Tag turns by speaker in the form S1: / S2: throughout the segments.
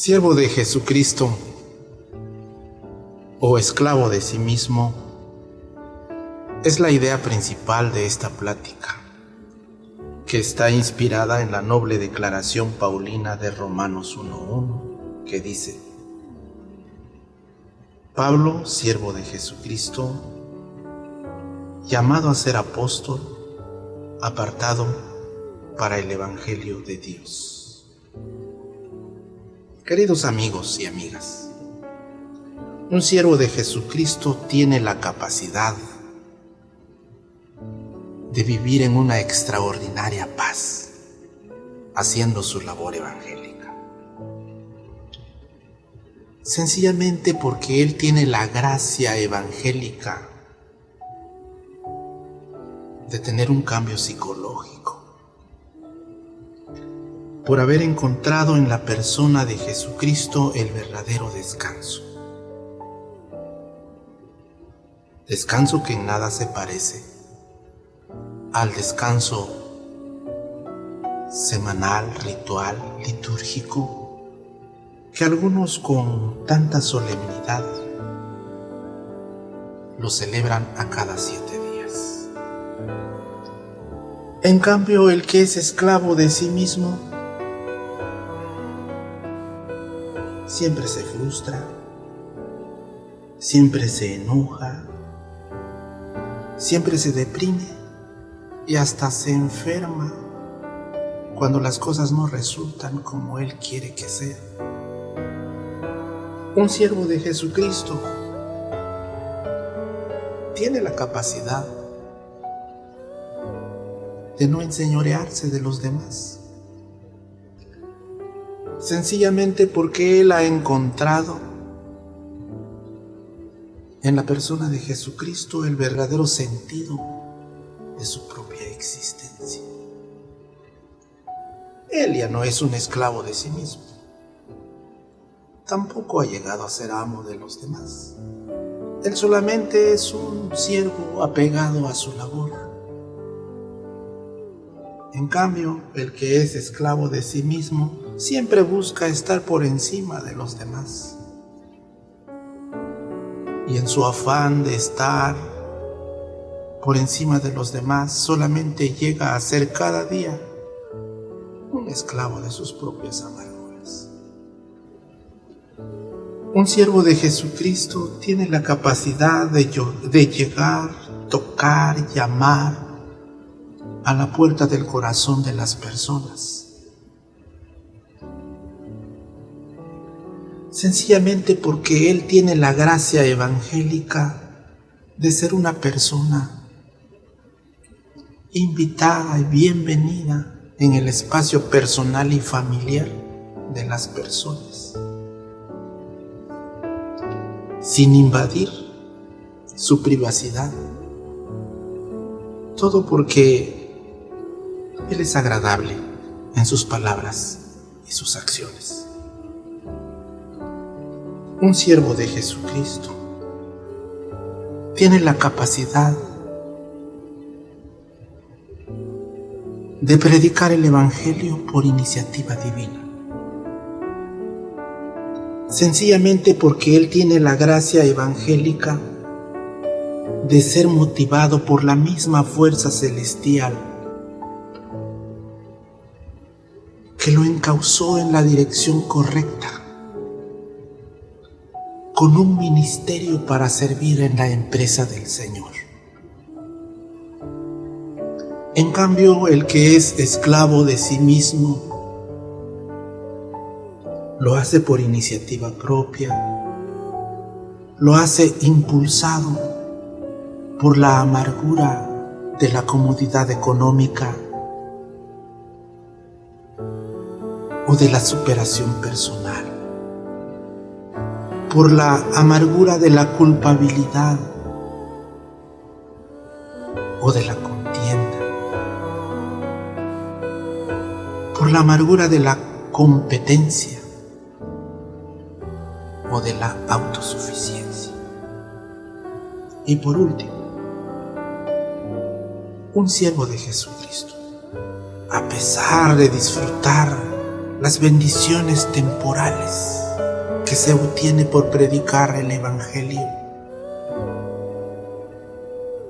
S1: Siervo de Jesucristo o esclavo de sí mismo es la idea principal de esta plática, que está inspirada en la noble declaración paulina de Romanos 1:1, que dice: Pablo, siervo de Jesucristo, llamado a ser apóstol, apartado para el Evangelio de Dios. Queridos amigos y amigas, un siervo de Jesucristo tiene la capacidad de vivir en una extraordinaria paz, haciendo su labor evangélica. Sencillamente porque él tiene la gracia evangélica de tener un cambio psicológico, por haber encontrado en la persona de Jesucristo el verdadero descanso. Descanso que en nada se parece al descanso semanal, ritual, litúrgico, que algunos con tanta solemnidad lo celebran a cada 7 días. En cambio, el que es esclavo de sí mismo siempre se frustra, siempre se enoja, siempre se deprime y hasta se enferma cuando las cosas no resultan como él quiere que sean. Un siervo de Jesucristo tiene la capacidad de no enseñorearse de los demás, sencillamente porque él ha encontrado en la persona de Jesucristo el verdadero sentido de su propia existencia. Él ya no es un esclavo de sí mismo, tampoco ha llegado a ser amo de los demás. Él solamente es un siervo apegado a su labor. En cambio, el que es esclavo de sí mismo siempre busca estar por encima de los demás. Y en su afán de estar por encima de los demás, solamente llega a ser cada día un esclavo de sus propias amarguras. Un siervo de Jesucristo tiene la capacidad de llegar, tocar, llamar a la puerta del corazón de las personas, sencillamente porque él tiene la gracia evangélica de ser una persona invitada y bienvenida en el espacio personal y familiar de las personas, sin invadir su privacidad. Todo porque él es agradable en sus palabras y sus acciones. Un siervo de Jesucristo tiene la capacidad de predicar el Evangelio por iniciativa divina, sencillamente porque él tiene la gracia evangélica de ser motivado por la misma fuerza celestial que lo encauzó en la dirección correcta, con un ministerio para servir en la empresa del Señor. En cambio, el que es esclavo de sí mismo lo hace por iniciativa propia, lo hace impulsado por la amargura de la comodidad económica o de la superación personal, por la amargura de la culpabilidad o de la contienda, por la amargura de la competencia o de la autosuficiencia. Y por último, un siervo de Jesucristo, a pesar de disfrutar las bendiciones temporales que se obtiene por predicar el Evangelio.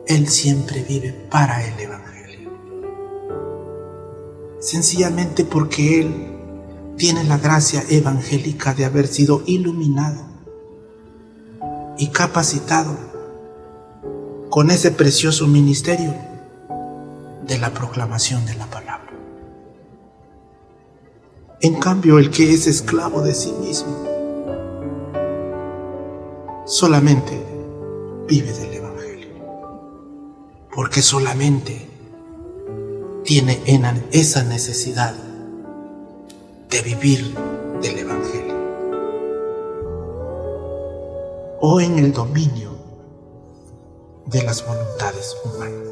S1: Él siempre vive para el Evangelio, sencillamente porque Él tiene la gracia evangélica de haber sido iluminado y capacitado con ese precioso ministerio de la proclamación de la palabra. En cambio, el que es esclavo de sí mismo solamente vive del Evangelio, porque solamente tiene esa necesidad de vivir del Evangelio o en el dominio de las voluntades humanas.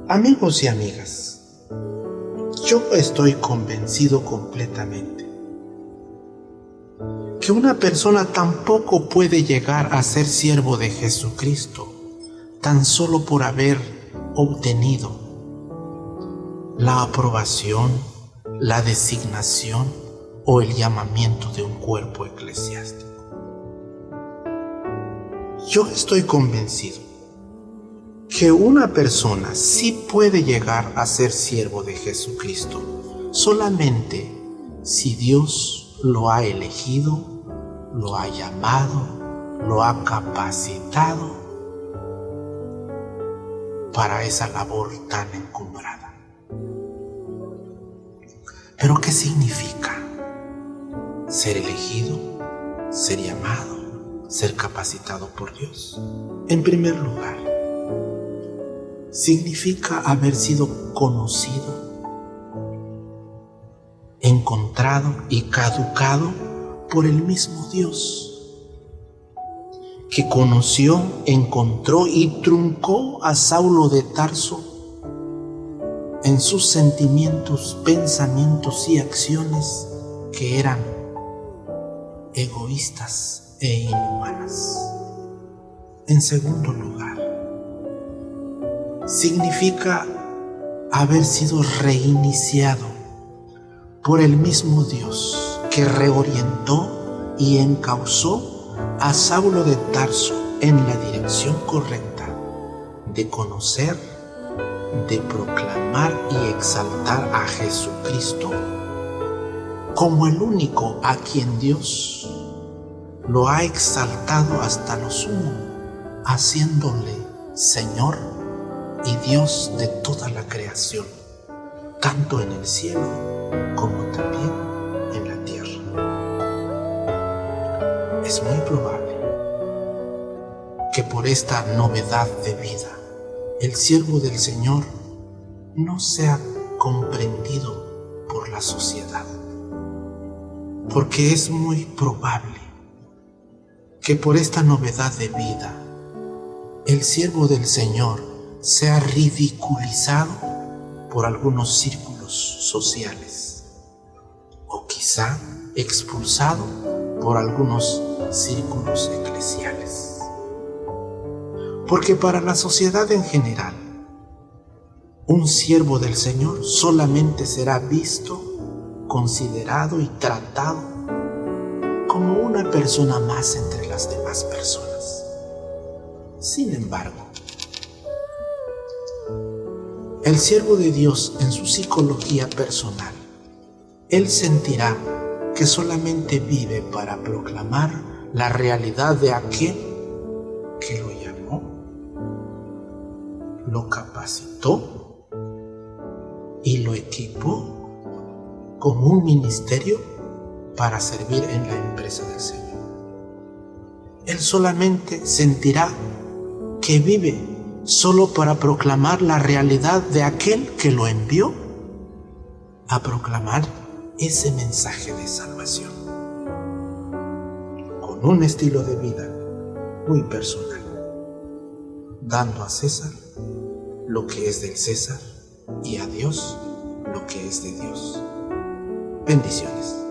S1: Amigos y amigas, yo estoy convencido completamente que una persona tampoco puede llegar a ser siervo de Jesucristo tan solo por haber obtenido la aprobación, la designación o el llamamiento de un cuerpo eclesiástico. Yo estoy convencido que una persona sí puede llegar a ser siervo de Jesucristo solamente si Dios lo ha elegido, lo ha llamado, lo ha capacitado para esa labor tan encumbrada. ¿Pero qué significa ser elegido, ser llamado, ser capacitado por Dios? En primer lugar, significa haber sido conocido, encontrado y caducado por el mismo Dios, que conoció, encontró y truncó a Saulo de Tarso en sus sentimientos, pensamientos y acciones que eran egoístas e inhumanas. En segundo lugar, significa haber sido reiniciado por el mismo Dios que reorientó y encauzó a Saulo de Tarso en la dirección correcta de conocer, de proclamar y exaltar a Jesucristo como el único a quien Dios lo ha exaltado hasta lo sumo, haciéndole Señor y Dios de toda la creación, tanto en el cielo como también en la tierra. Es muy probable que por esta novedad de vida el siervo del Señor no sea comprendido por la sociedad, porque es muy probable que por esta novedad de vida el siervo del Señor sea ridiculizado por algunos círculos sociales o quizá expulsado por algunos círculos eclesiales. Porque para la sociedad en general, un siervo del Señor solamente será visto, considerado y tratado como una persona más entre las demás personas. Sin embargo, el siervo de Dios en su psicología personal, él sentirá que solamente vive para proclamar la realidad de aquel que lo llamó, lo capacitó y lo equipó como un ministerio para servir en la empresa del Señor. Él solamente sentirá que vive solo para proclamar la realidad de aquel que lo envió a proclamar ese mensaje de salvación, con un estilo de vida muy personal, dando a César lo que es del César y a Dios lo que es de Dios. Bendiciones.